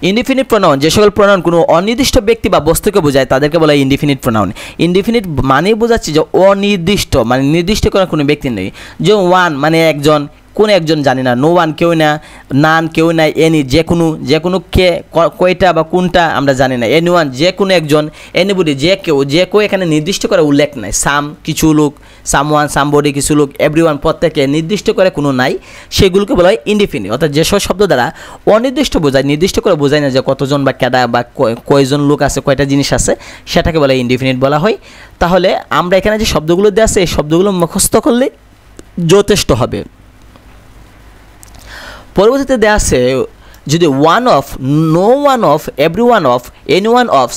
Indefinite pronoun যে সকল pronoun কোনো অনির্দিষ্ট ব্যক্তি বা বস্তুকে বোঝায় তাদেরকে বলা হয় ইনডিফিনিট প্রোনাউন। ইনডিফিনিট মানে বোঝাচ্ছি যে অনির্দিষ্ট, মানে নির্দিষ্ট করা কোনো ব্যক্তি নেই। যে ওয়ান মানে একজন, কোন একজন জানি না, নো ওয়ান কেউ না, নান কেউ নাই, এনি যে কোনো কে কয়টা বা কোনটা আমরা জানি না, এনি ওয়ান যে কোনো একজন, এনিবডি যে কেউ এখানে নির্দিষ্ট করে উল্লেখ নাই। সাম কিছু লোক, সাম ওয়ান সামবডি কিছু লোক, এভরিওয়ান প্রত্যেকে, নির্দিষ্ট করে কোনো নাই, সেগুলোকে বলা হয় ইনডিফিনিট। অর্থাৎ যেসব শব্দ দ্বারা অনির্দিষ্ট বোঝায়, নির্দিষ্ট করে বোঝায় না যে কতজন বা কেডা বা কয়জন লোক আছে, কয়টা জিনিস আছে, সেটাকে বলা হয় ইনডিফিনিট বলা হয়। তাহলে আমরা এখানে যে শব্দগুলো দেওয়া আছে এই শব্দগুলো মুখস্থ করলে যথেষ্ট হবে। পরবর্তীতে দেওয়া আছে যদি one of, no one of, every one of, any one of,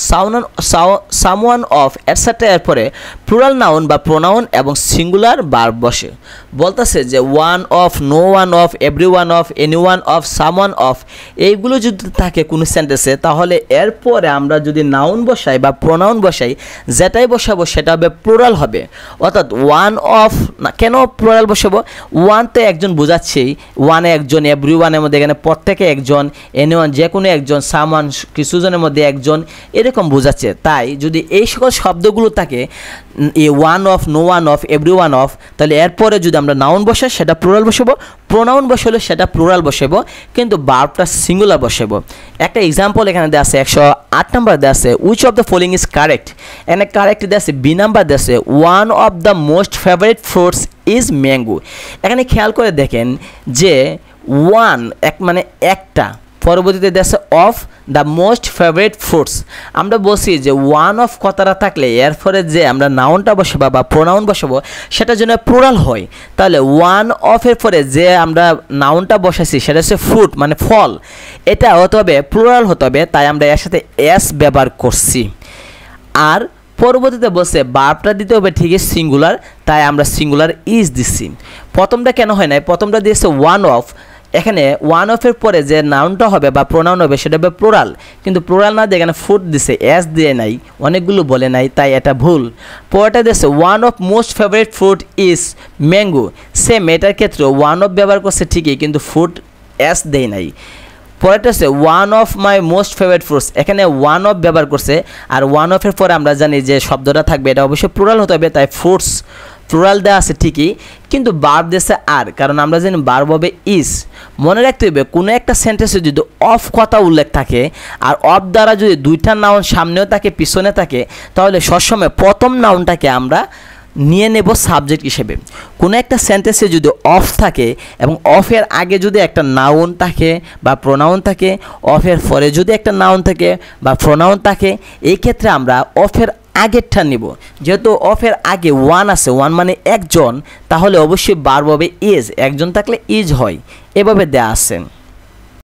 someone of etcetera এর পরে প্লুরাল নাউন বা প্রোনাউন এবং সিঙ্গুলার ভার্ব বসে। বলতেছে যে one of, no one of, every one of, any one of, someone of, এইগুলো যদি থাকে কোনো সেন্টেন্সে, তাহলে এরপরে আমরা যদি নাউন বসাই বা প্রোনাউন বসাই, যেটাই বসাবো সেটা হবে প্লুরাল হবে। অর্থাৎ ওয়ান অফ, কেন প্লুরাল বসাবো? ওয়ান তো একজন বোঝাচ্ছেই, ওয়ানে একজন, এভরি ওয়ানের মধ্যে এখানে প্রত্যেকে একজন, এনিওয়ান যে কোনো একজন, সামওয়ান কিছুজনের মধ্যে একজন, এরকম বোঝাচ্ছে। তাই যদি এই সকল শব্দগুলো থাকে, a one of, no one of, every one of, তাহলে এরপরে যদি আমরা নাউন বসাই সেটা প্লুরাল বসাবো, প্রোনাউন বসালে সেটা প্লুরাল বসাবো, কিন্তু ভার্বটা সিঙ্গুলার বসাবো। একটা এক্সাম্পল এখানে দেওয়া আছে, 108 নাম্বার দেওয়া আছে, which of the following is correct. এখানে কারেক্ট দেওয়া আছে, বি নাম্বার দেওয়া আছে, one of the most favourite fruits is mango. এখানে খেয়াল করে দেখেন যে ওয়ান মানে একটা, পরবর্তীতে দেশে of the most favourite fruits. আমরা বলছি যে ওয়ান অফ কথাটা থাকলে এরপরে যে আমরা নাউনটা বসাবো বা প্রোনাউন বসাবো সেটা যেন প্লুরাল হয়। তাহলে ওয়ান অফের পরে যে আমরা নাউনটা বসাইছি সেটা হচ্ছে ফ্রুট মানে ফল, এটা হতে হবে প্লুরাল হতে হবে, তাই আমরা এর সাথে এস ব্যবহার করছি। আর পরবর্তীতে বলছে ভার্বটা দিতে হবে ঠিকই সিঙ্গুলার, তাই আমরা সিঙ্গুলার ইজ দিচ্ছি। প্রথমটা কেন হয় নাই? প্রথমটা দিয়েছে ওয়ান অফ, এখানে ওয়ান অফের পরে যে নাউনটা হবে বা প্রোনাউন হবে সেটা হবে প্লুরাল, কিন্তু প্লুরাল না দিয়ে এখানে ফুড দিছে, এস দিয়ে নাই, অনেকগুলো বলে নাই, তাই এটা ভুল। পরেরটা দিয়েছে one of most favourite fruit is mango, same এটার ক্ষেত্রে ওয়ান অফ ব্যবহার করছে ঠিকই, কিন্তু ফুড এস দেয় নাই। পরেরটা হচ্ছে one of my most favourite fruits, এখানে ওয়ান অফ ব্যবহার করছে, আর ওয়ান অফের পরে আমরা জানি যে শব্দটা থাকবে এটা অবশ্যই প্লুরাল হতে হবে, তাই ফ্রুটস প্লুরাল দেওয়া আছে ঠিকই, কিন্তু ভার্ব দিয়েছে আর, কারণ আমরা জানি ভার্ব হবে ইজ। মনে রাখতে হবে কোনো একটা সেন্টেন্সে যদি অফ কথা উল্লেখ থাকে আর অফ দ্বারা যদি দুইটা নাউন সামনেও থাকে পিছনে থাকে, তাহলে সবসময় প্রথম নাউনটাকে আমরা নিয়ে নেব সাবজেক্ট হিসেবে। কোনো একটা সেন্টেন্সে যদি অফ থাকে এবং অফের আগে যদি একটা নাউন থাকে বা প্রোনাউন থাকে, অফের পরে যদি একটা নাউন থাকে বা প্রোনাউন থাকে, এই ক্ষেত্রে আমরা অফের আগেরটা নিব। যেহেতু অফের আগে ওয়ান আছে, ওয়ান মানে একজন, তাহলে অবশ্যই ভার্ব হবে ইজ, একজন থাকলে ইজ হয়, এভাবে দেয়া আছে।